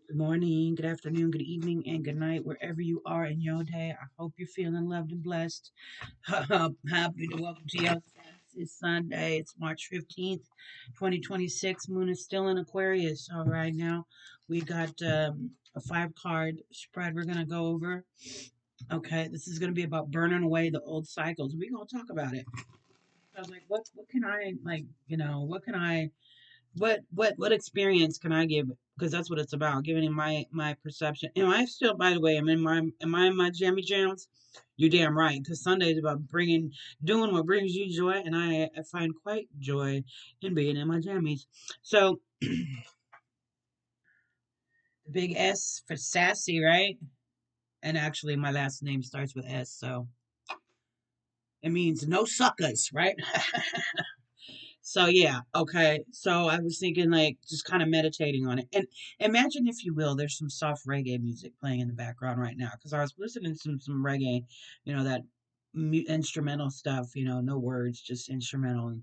Good morning, good afternoon, good evening, and good night, wherever you are in your day. I hope you're feeling loved and blessed. Happy to welcome to your Sassy Sunday. It's March 15th, 2026. Moon is still in Aquarius. All right, now we got a five card spread we're going to go over. Okay, this is going to be about burning away the old cycles. We're going to talk about it. I was like, what can I, like, what can I what experience can I give? Because that's what it's about, giving my perception. Am I still, by the way, am I in my jammy jams? You're damn right. Because Sunday is about doing what brings you joy, and I find quite joy in being in my jammies. So the big S for sassy, right? And actually, my last name starts with S, so it means no suckers, right? So yeah, okay. So I was thinking like just kind of meditating on it. And imagine if you will, there's some soft reggae music playing in the background right now because I was listening to some reggae, that instrumental stuff, no words, just instrumental and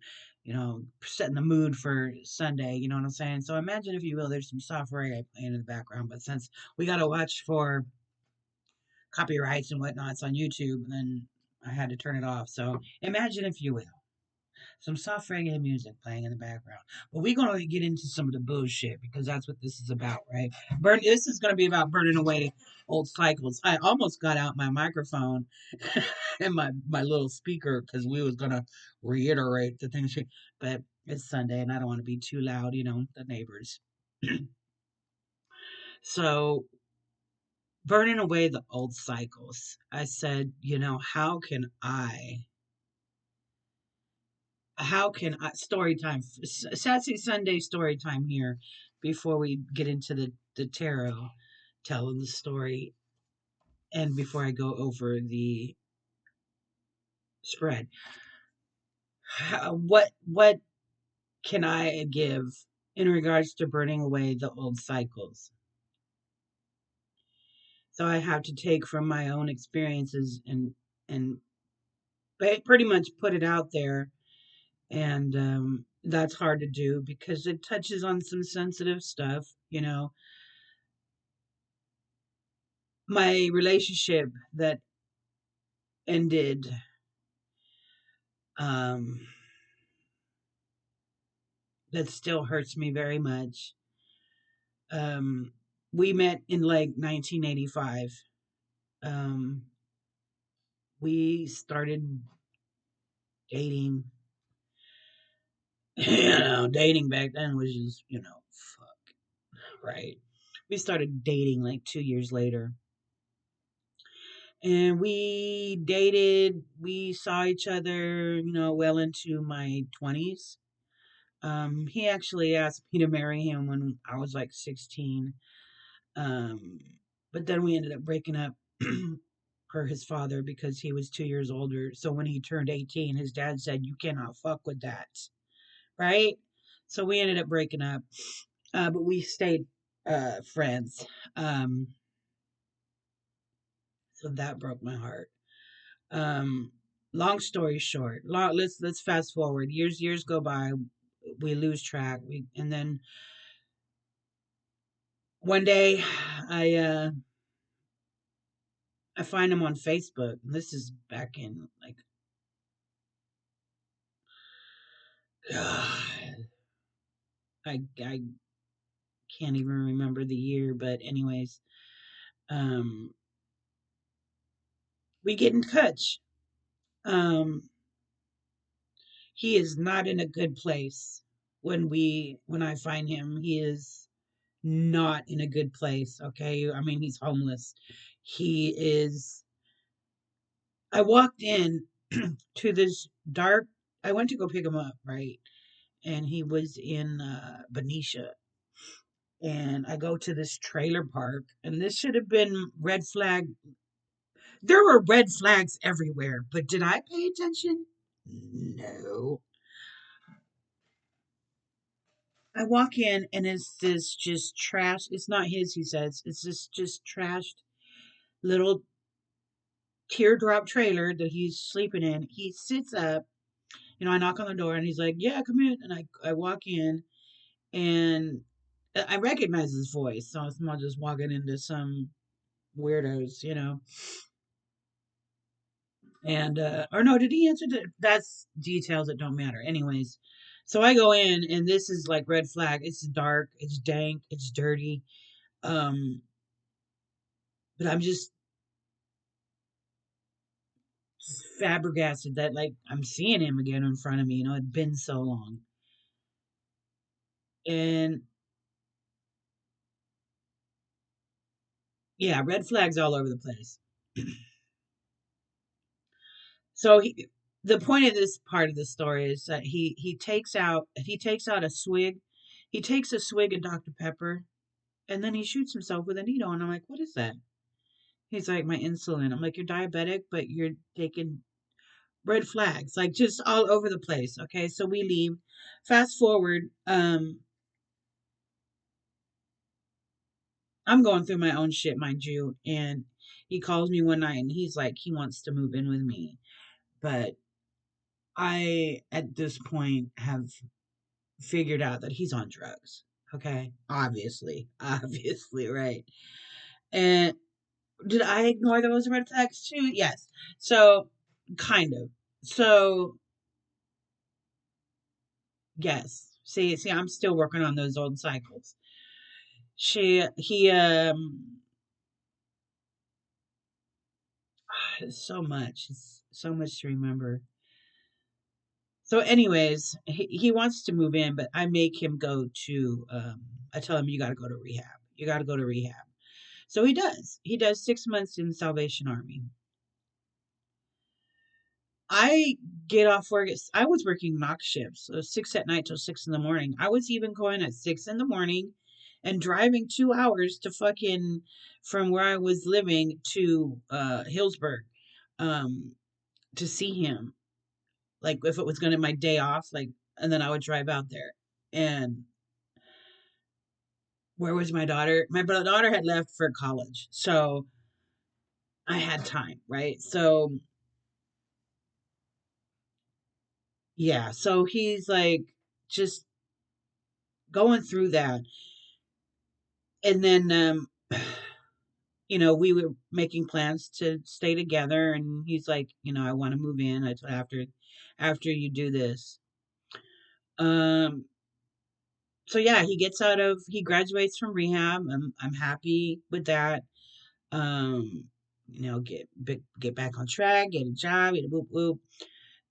setting the mood for Sunday, you know what I'm saying? So imagine if you will, there's some soft reggae playing in the background, but since we got to watch for copyrights and whatnots on YouTube, then I had to turn it off. So imagine if you will some soft reggae music playing in the background. But we're going to get into some of the bullshit because that's what this is about, right? This is going to be about burning away old cycles. I almost got out my microphone and my little speaker because we was going to reiterate the things. But it's Sunday and I don't want to be too loud, the neighbors. So burning away the old cycles. I said, how can I story time Sassy Sunday story time here before we get into the tarot telling the story and before I go over the spread. What can I give in regards to burning away the old cycles? So I have to take from my own experiences and pretty much put it out there, and that's hard to do because it touches on some sensitive stuff. My relationship that ended, um, that still hurts me very much. Um, we met in like 1985. Um, we started dating. Dating back then was just, fuck, right? We started dating like 2 years later. And we dated, we saw each other, well into my 20s. He actually asked me to marry him when I was like 16. Um, but then we ended up breaking up per his father because he was 2 years older. So when he turned 18, his dad said, "You cannot fuck with that." Right? So we ended up breaking up. But we stayed friends. Um, so that broke my heart. Um, long story short, let's fast forward. Years go by. We lose track. And then one day, I uh, I find him on Facebook. This is back in like, I can't even remember the year, but anyways, um, we get in touch. Um, he is not in a good place when I find him. He is not in a good place. Okay, I mean he's homeless. He is. I walked in to this dark. I went to go pick him up, right, and he was in Benicia. And I go to this trailer park, and this should have been red flag. There were red flags everywhere, but did I pay attention? No. I walk in, and it's this just trash. It's not his, he says. It's this just trashed little teardrop trailer that he's sleeping in. He sits up, I knock on the door, and he's like, "Yeah, come in." And I walk in, and I recognize his voice, so it's not just walking into some weirdos, And or no, did he answer that's details that don't matter. Anyways, so I go in and this is like red flag. It's dark, it's dank, it's dirty. Um, but I'm just flabbergasted that like I'm seeing him again in front of me. It'd been so long. And yeah, red flags all over the place. So the point of this part of the story is that he takes out a swig, he takes a swig of Dr. Pepper, and then he shoots himself with a needle. And I'm like, what is that? He's like, my insulin. I'm like, you're diabetic, but you're taking red flags, like just all over the place. Okay, so we leave. Fast forward, I'm going through my own shit, mind you, and he calls me one night and he's like, he wants to move in with me, but I at this point have figured out that he's on drugs. Okay, obviously, obviously, right? And did I ignore those red flags too? Yes. So, kind of. So, yes. See, I'm still working on those old cycles. He, so much, so much to remember. So, anyways, he wants to move in, but I make him go to. I tell him you got to go to rehab. You got to go to rehab. So he does. He does 6 months in the Salvation Army. I get off work. I was working knock shifts, so 6 at night till 6 in the morning. I was even going at 6 in the morning and driving 2 hours to fucking from where I was living to Hillsburg, um, to see him. Like if it was gonna my day off, like, and then I would drive out there. And where was my daughter? My daughter had left for college, so I had time, right? So yeah, so he's like just going through that. And then we were making plans to stay together, and he's like, I want to move in. I told after you do this. Um so yeah, he graduates from rehab. I'm happy with that. Um get back on track, get a job, get a whoop whoop.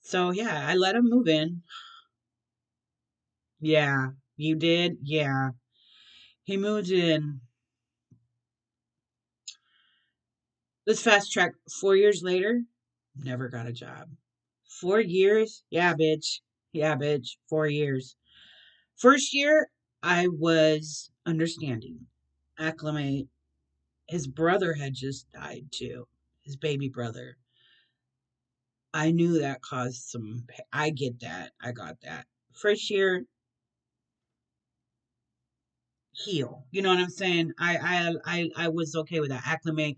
So yeah, I let him move in. Yeah, you did. Yeah, he moved in. Let's fast track. 4 years later, never got a job. 4 years? Yeah, bitch. Yeah, bitch. 4 years. First year, I was understanding, acclimate. His brother had just died too. His baby brother. I knew that caused some. I get that. I got that. First year, heal. You know what I'm saying? I was okay with that. Acclimate,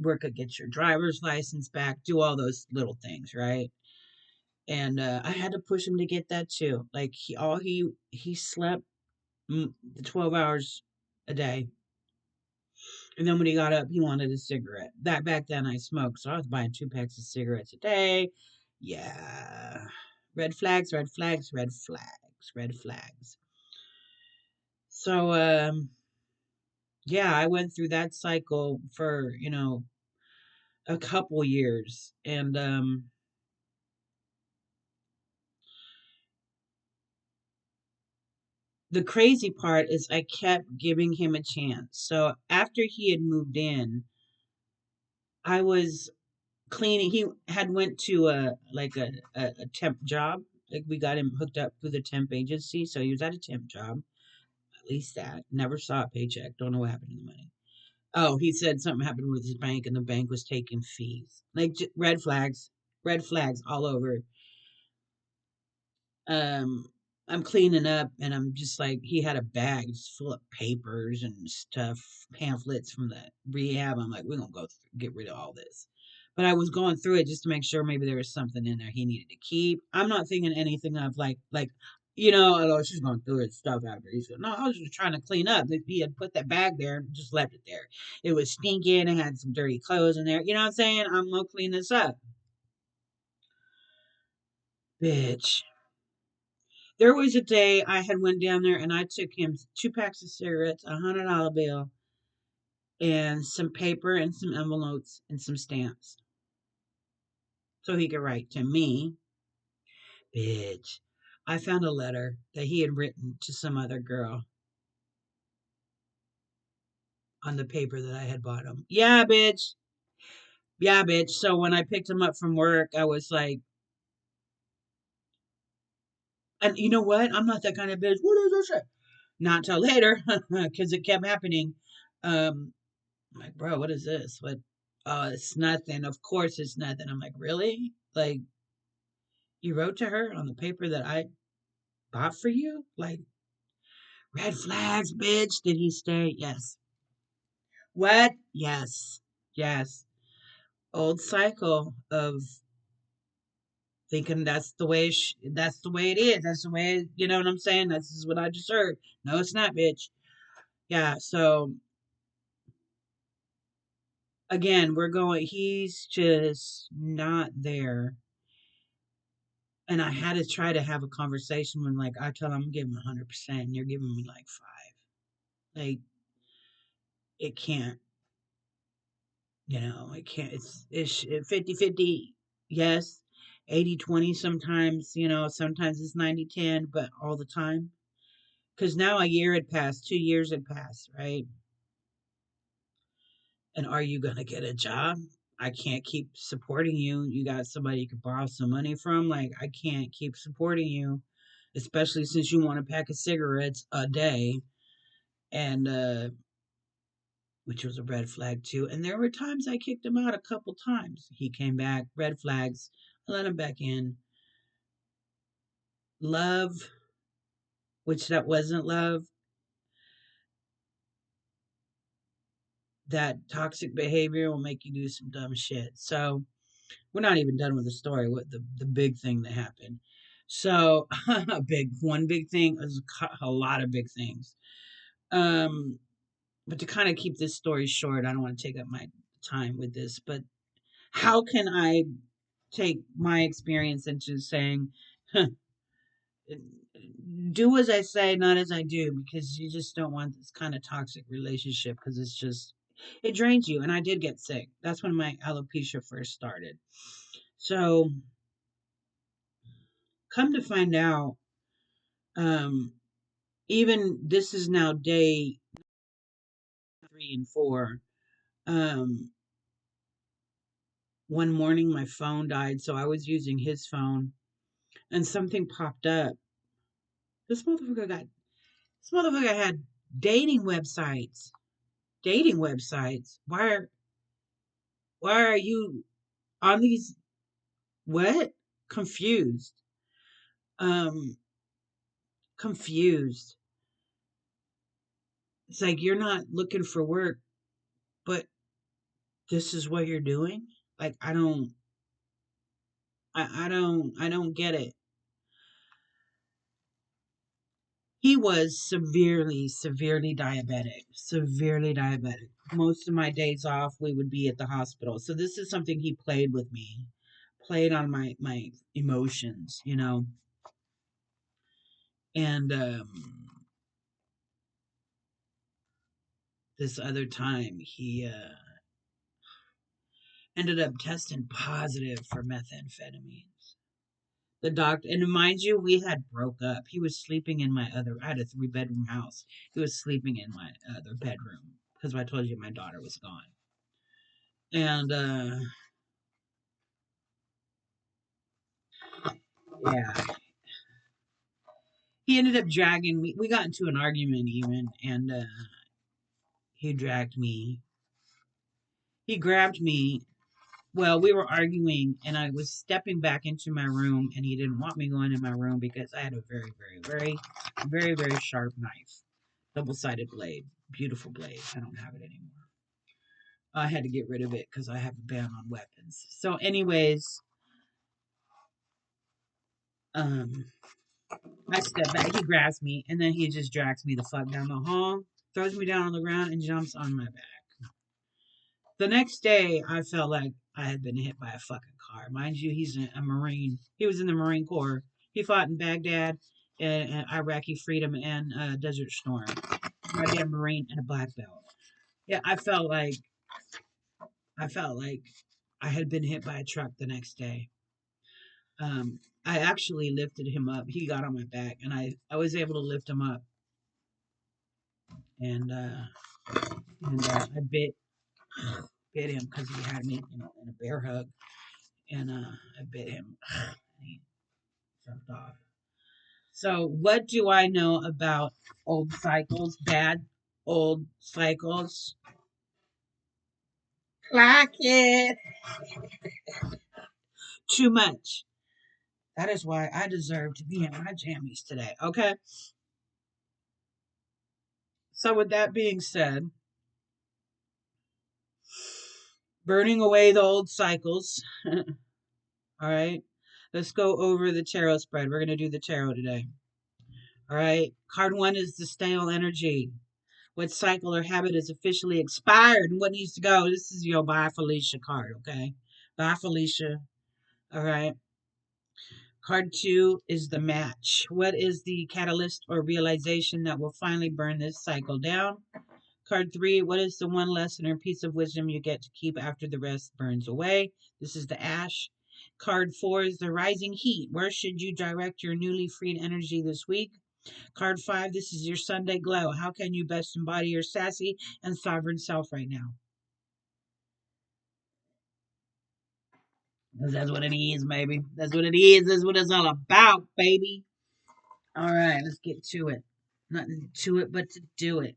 work, get your driver's license back, do all those little things, right? And I had to push him to get that too. Like he slept the 12 hours a day, and then when he got up, he wanted a cigarette. That back then I smoked, so I was buying 2 packs of cigarettes a day. Yeah, red flags, red flags, red flags, red flags. So yeah, I went through that cycle for a couple years, and the crazy part is I kept giving him a chance. So after he had moved in, I was cleaning. He had went to a temp job. Like we got him hooked up through the temp agency, so he was at a temp job. At least that. Never saw a paycheck. Don't know what happened to the money. Oh, he said something happened with his bank, and the bank was taking fees. Like red flags all over. um I'm cleaning up and I'm just like he had a bag just full of papers and stuff, pamphlets from the rehab. I'm like, we're gonna get rid of all this. But I was going through it just to make sure maybe there was something in there he needed to keep. I'm not thinking anything of like oh, she's going through his stuff after. He said, no, I was just trying to clean up. He had put that bag there and just left it there. It was stinking. It had some dirty clothes in there. You know what I'm saying? I'm going to clean this up. Bitch. There was a day I had went down there and I took him 2 packs of cigarettes, $100 bill, and some paper and some envelopes and some stamps so he could write to me. Bitch. I found a letter that he had written to some other girl on the paper that I had bought him. Yeah, bitch. Yeah, bitch. So when I picked him up from work, I was like, and you know what? I'm not that kind of bitch. What is this shit? Not till later, because it kept happening. I'm like, bro, what is this? What? Oh, it's nothing. Of course it's nothing. I'm like, really? Like, you wrote to her on the paper that I bought for you? Like, red flags, bitch. Did he stay? Yes. What? Yes. Yes. Old cycle of thinking that's the way it is. That's the way, you know what I'm saying? This is what I deserve. No, it's not, bitch. Yeah. So again, he's just not there. And I had to try to have a conversation when, like, I tell him I'm giving 100% and you're giving me like five. Like, it can't, it can't, it's 50-50. Yes. 80-20 sometimes, sometimes it's 90-10, but all the time. Because now a year had passed, 2 years had passed, right? And are you going to get a job? I can't keep supporting you. You got somebody you could borrow some money from. Like, I can't keep supporting you, especially since you want a pack of cigarettes a day. And, which was a red flag too. And there were times I kicked him out a couple times. He came back, red flags. I let him back in. Love, which that wasn't love, that toxic behavior will make you do some dumb shit. So, we're not even done with the story. What the big thing that happened? So one big thing is a lot of big things. Um, but to kind of keep this story short, I don't want to take up my time with this. But how can I take my experience into saying, huh, do as I say, not as I do, because you just don't want this kind of toxic relationship because it drains you. And I did get sick. That's when my alopecia first started. So come to find out, um, even this is now day 3 and 4. Um, one morning my phone died, so I was using his phone, and something popped up. This motherfucker got this motherfucker had dating websites. Dating websites. Why are you on these? What? Confused. Um, confused. It's like you're not looking for work, but this is what you're doing. Like I don't get it. He was severely, severely diabetic. Severely diabetic. Most of my days off, we would be at the hospital. So this is something he played with me, played on my emotions, And this other time, he ended up testing positive for methamphetamines. The doctor, and mind you, we had broke up. He was sleeping in I had a 3-bedroom house. He was sleeping in my other bedroom because I told you my daughter was gone. And yeah, he ended up dragging me. We got into an argument even, and he dragged me. He grabbed me. Well, we were arguing, and I was stepping back into my room, and he didn't want me going in my room because I had a very, very, very, very, very sharp knife, double-sided blade, beautiful blade. I don't have it anymore. I had to get rid of it because I have a ban on weapons. So, anyways, um, I step back. He grabs me, and then he just drags me the fuck down the hall, throws me down on the ground, and jumps on my back. The next day, I felt like I had been hit by a fucking car. Mind you, he's a Marine. He was in the Marine Corps. He fought in Baghdad, and Iraqi freedom, and Desert Storm. Already a Marine and a black belt. Yeah, I felt like I had been hit by a truck the next day. I actually lifted him up. He got on my back, and I was able to lift him up, and I bit him because he had me, in a bear hug, and I bit him. And he jumped off. So, what do I know about old cycles? Bad old cycles. Clock it. Too much. That is why I deserve to be in my jammies today. Okay. So, with that being said, burning away the old cycles. All right. Let's go over the tarot spread. We're going to do the tarot today. All right. Card one is the stale energy. What cycle or habit is officially expired and what needs to go? This is your Bye Felicia card. Okay. Bye Felicia. All right. Card two is the match. What is the catalyst or realization that will finally burn this cycle down? Card three, what is the one lesson or piece of wisdom you get to keep after the rest burns away? This is the ash. Card four is the rising heat. Where should you direct your newly freed energy this week? Card five, this is your Sunday glow. How can you best embody your sassy and sovereign self right now? That's what it is, baby. That's what it is. That's what it's all about, baby. All right, let's get to it. Nothing to it but to do it.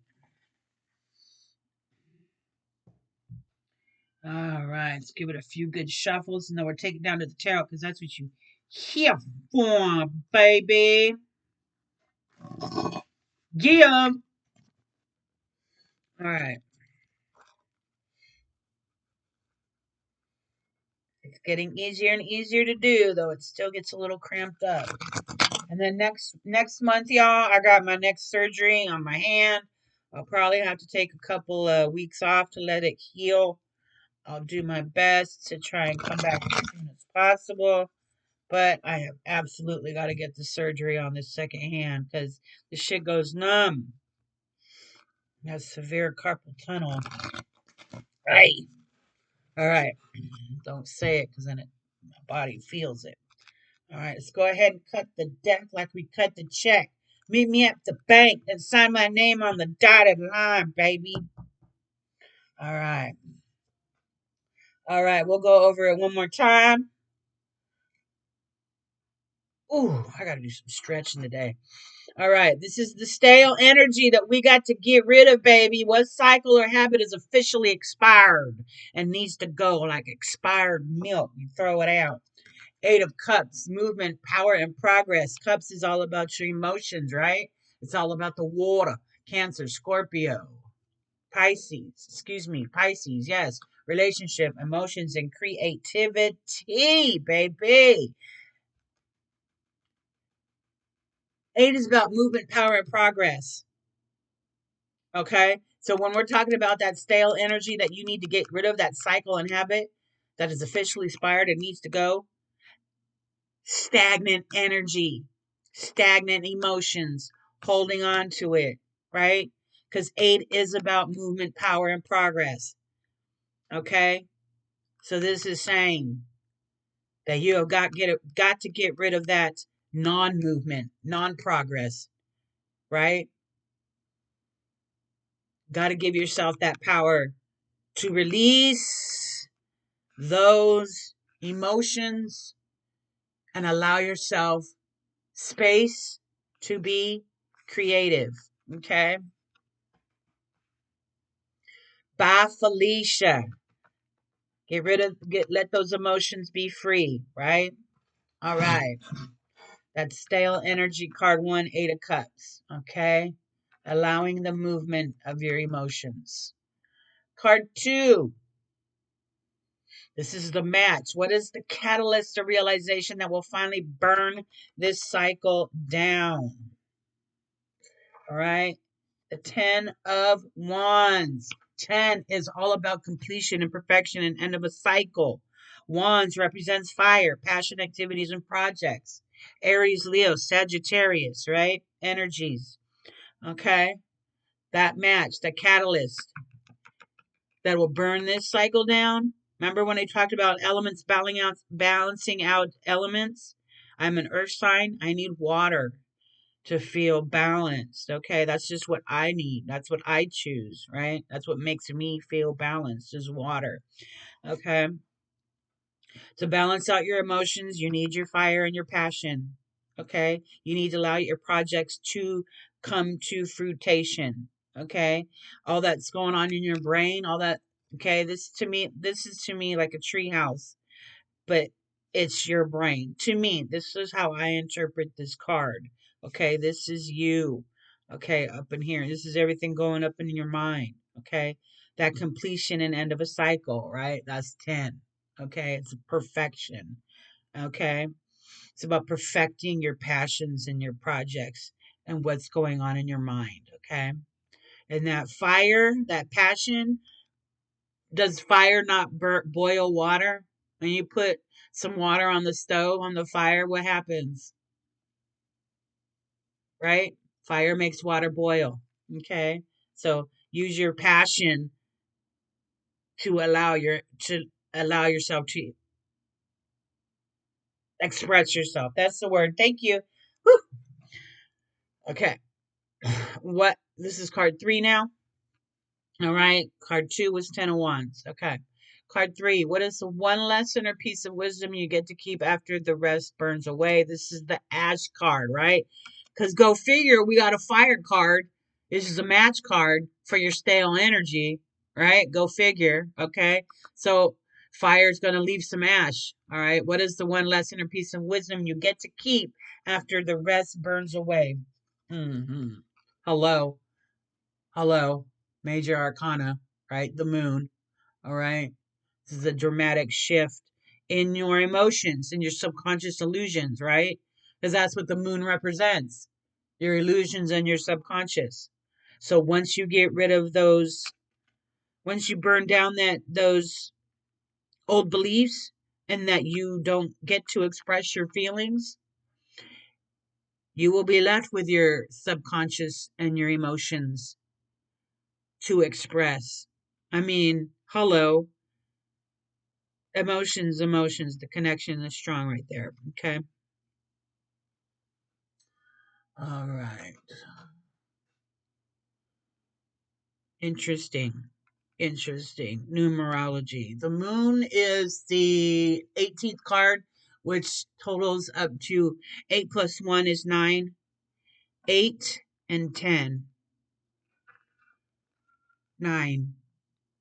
All right, let's give it a few good shuffles, and then we're taking down to the tarot because that's what you here for, baby. Yeah. All right, it's getting easier and easier to do, though it still gets a little cramped up. And then next month, y'all, I got my next surgery on my hand. I'll probably have to take a couple of weeks off to let it heal. I'll do my best to try and come back as soon as possible. But I have absolutely got to get the surgery on this second hand because the shit goes numb. It has severe carpal tunnel. Right. All right. Don't say it because then my body feels it. All right. Let's go ahead and cut the deck like we cut the check. Meet me at the bank and sign my name on the dotted line, baby. All right. All right. We'll go over it one more time. Ooh, I got to do some stretching today. All right, this is the stale energy that we got to get rid of, baby. What cycle or habit is officially expired and needs to go like expired milk? You throw it out. Eight of Cups, movement, power, and progress. Cups is all about your emotions, right? It's all about the water. Cancer, Scorpio, Pisces, yes. Relationship, emotions, and creativity, baby. Eight is about movement, power, and progress. Okay. So when we're talking about that stale energy that you need to get rid of, that cycle and habit that is officially expired and needs to go, stagnant energy, stagnant emotions, holding on to it, right? Because eight is about movement, power, and progress. Okay. So this is saying that you have got to get rid of that non-movement, non-progress, right? Got to give yourself that power to release those emotions and allow yourself space to be creative. Okay. Bye, Felicia. Let those emotions be free, right? All right. That's stale energy card one, Eight of Cups. Okay. Allowing the movement of your emotions. Card two, This is the match. What is the catalyst or realization that will finally burn this cycle down? All right. The 10 of Wands. 10 is all about completion and perfection and end of a cycle. Wands represents fire, passion, activities, and projects. Aries, Leo, Sagittarius, right? Energies. Okay. That match, the catalyst that will burn this cycle down. Remember when I talked about elements balancing out elements? I'm an earth sign. I need water to feel balanced. Okay, that's just what I need. That's what I choose, right? That's what makes me feel balanced is water. Okay. To balance out your emotions, you need your fire and your passion. Okay. You need to allow your projects to come to fruition. Okay. All that's going on in your brain, all that. Okay. This is to me like a tree house, but it's your brain. To me, this is how I interpret this card. Okay, this is you. Okay, up in here. This is everything going up in your mind. Okay, that completion and end of a cycle, right? That's 10. Okay, it's perfection. Okay, it's about perfecting your passions and your projects and what's going on in your mind. Okay, and that fire, that passion, does fire not boil water? When you put some water on the stove, on the fire, what happens? Right? Fire makes water boil. Okay? So use your passion to allow yourself to express yourself. That's the word. Thank you. Whew. Okay. What this is card 3 now. All right. Card 2 was 10 of Wands. Okay. Card 3. What is the one lesson or piece of wisdom you get to keep after the rest burns away? This is the Ash card, right? Because go figure, we got a fire card. This is a match card for your stale energy, right? Go figure. Okay. So fire is going to leave some ash. All right. What is the one lesson or piece of wisdom you get to keep after the rest burns away? Mm-hmm. Hello. Hello, major arcana, right? The moon, all right? This is a dramatic shift in your emotions, in your subconscious illusions, right? Because that's what the moon represents, your illusions and your subconscious. So once you get rid of those, once you burn down those old beliefs and that you don't get to express your feelings, you will be left with your subconscious and your emotions to express. I mean, hello, emotions, the connection is strong right there. Okay. All right. Interesting. Interesting. Numerology. The moon is the 18th card, which totals up to 8 plus 1 is 9, 8 and 10. 9.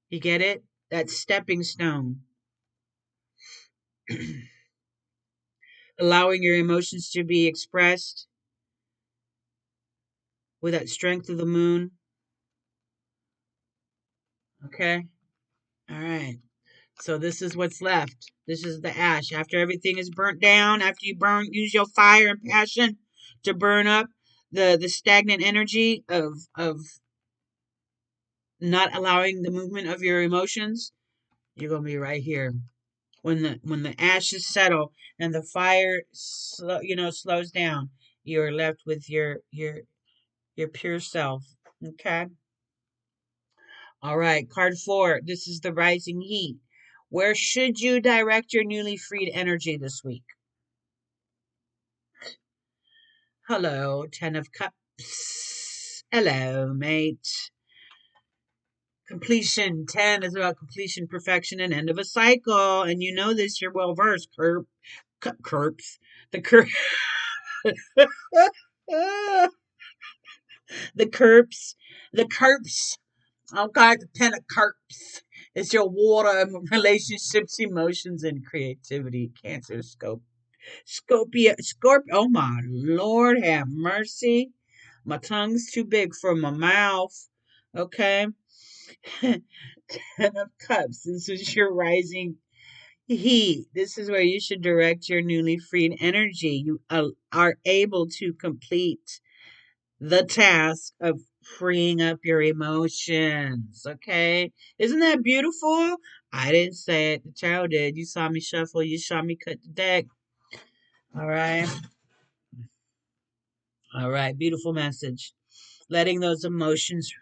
You get it? That's stepping stone. Allowing your emotions to be expressed with that strength of the moon. Okay. All right. So this is what's left. This is the ash. After everything is burnt down, after you use your fire and passion to burn up the stagnant energy of not allowing the movement of your emotions, you're gonna be right here. When the ashes settle and the fire slows down, you're left with your pure self. Okay. All right, card 4. This is the rising heat. Where should you direct your newly freed energy this week? Hello, 10 of Cups. Hello, mate. Completion. 10 is about completion, perfection, and end of a cycle. And you know this, you're well versed. Curps. The cur the curps. The curps. Okay, the 10 of Cups. It's your water, relationships, emotions, and creativity. Cancer scope. Oh my Lord, have mercy. My tongue's too big for my mouth. Okay. 10 of Cups. This is your rising. He. This is where you should direct your newly freed energy. You are able to complete the task of freeing up your emotions. Okay. Isn't that beautiful? I didn't say it. The child did. You saw me shuffle. You saw me cut the deck. All right. All right. Beautiful message. Letting those emotions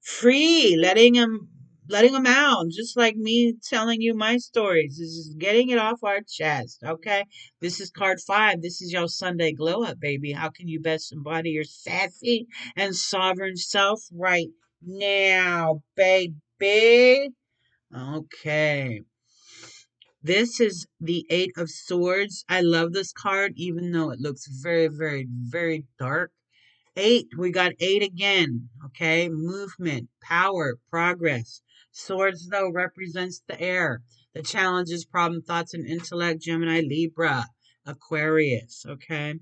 free, letting them out, just like me telling you my stories. This is getting it off our chest. Okay. This is card 5. This is your Sunday glow up, baby. How can you best embody your sassy and sovereign self right now, baby? Okay. This is the 8 of Swords. I love this card, even though it looks very, very, very dark. 8, we got 8 again. Okay, movement, power, progress. Swords, though, represents the air, the challenges, problem, thoughts, and intellect. Gemini, Libra, Aquarius. Okay,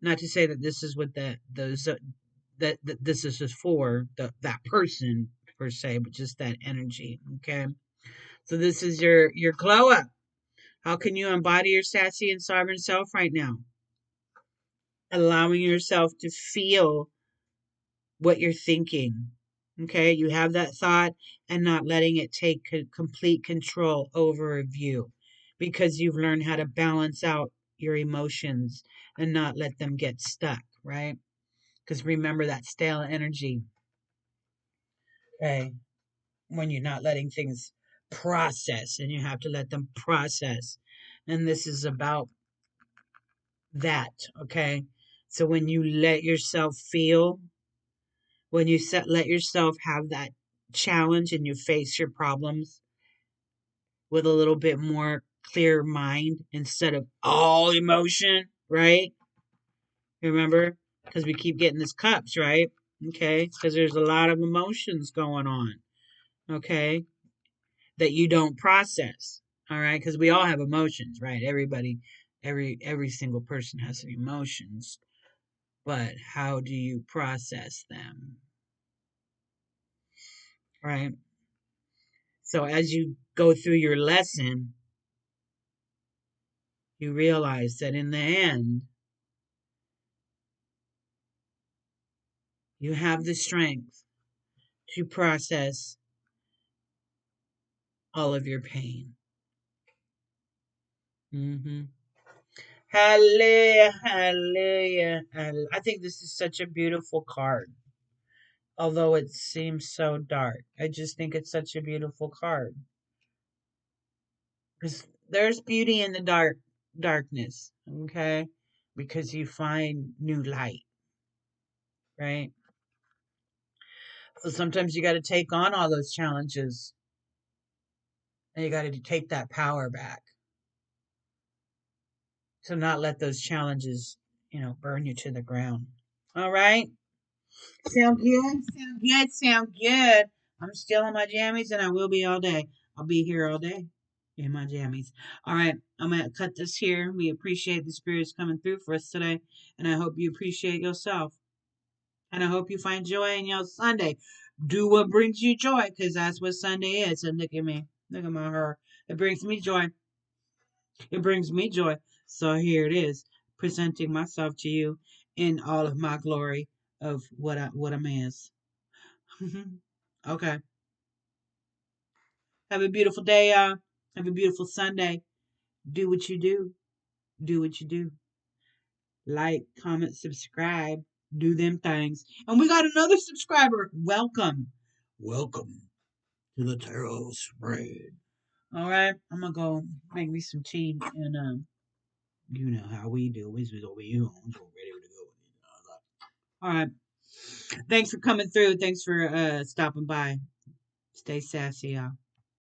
not to say that this is what that this is just for that person per se, but just that energy. Okay, so this is your glow up. How can you embody your sassy and sovereign self right now? Allowing yourself to feel what you're thinking. Okay, you have that thought and not letting it take complete control over you because you've learned how to balance out your emotions and not let them get stuck, right? Because remember that stale energy, okay, when you're not letting things process and you have to let them process. And this is about that, okay? So when you let yourself feel, when you let yourself have that challenge and you face your problems with a little bit more clear mind instead of all emotion, right? Remember? Because we keep getting these cups, right? Okay. Because there's a lot of emotions going on, okay, that you don't process. All right. Because we all have emotions, right? Everybody, every single person has emotions. But how do you process them? Right? So as you go through your lesson, you realize that in the end, you have the strength to process all of your pain. Mm-hmm. Hallelujah, hallelujah, hallelujah. I think this is such a beautiful card, although it seems so dark. I just think it's such a beautiful card because there's beauty in the darkness, okay? Because you find new light, right? So sometimes you got to take on all those challenges and you got to take that power back to not let those challenges, burn you to the ground. All right. Sound good? Sound good? Sound good. I'm still in my jammies and I will be all day. I'll be here all day in my jammies. All right. I'm going to cut this here. We appreciate the spirits coming through for us today. And I hope you appreciate yourself. And I hope you find joy in your Sunday. Do what brings you joy because that's what Sunday is. And look at me. Look at my hair. It brings me joy. It brings me joy. So here it is, presenting myself to you in all of my glory of what I'm is. Okay. Have a beautiful day, y'all. Have a beautiful Sunday. Do what you do. Do what you do. Like, comment, subscribe. Do them things. And we got another subscriber. Welcome. Welcome to the tarot spread. All right. I'm gonna go make me some tea and you know how we do. We just over you. I'm so ready to go. All right. Thanks for coming through. Thanks for stopping by. Stay sassy, y'all.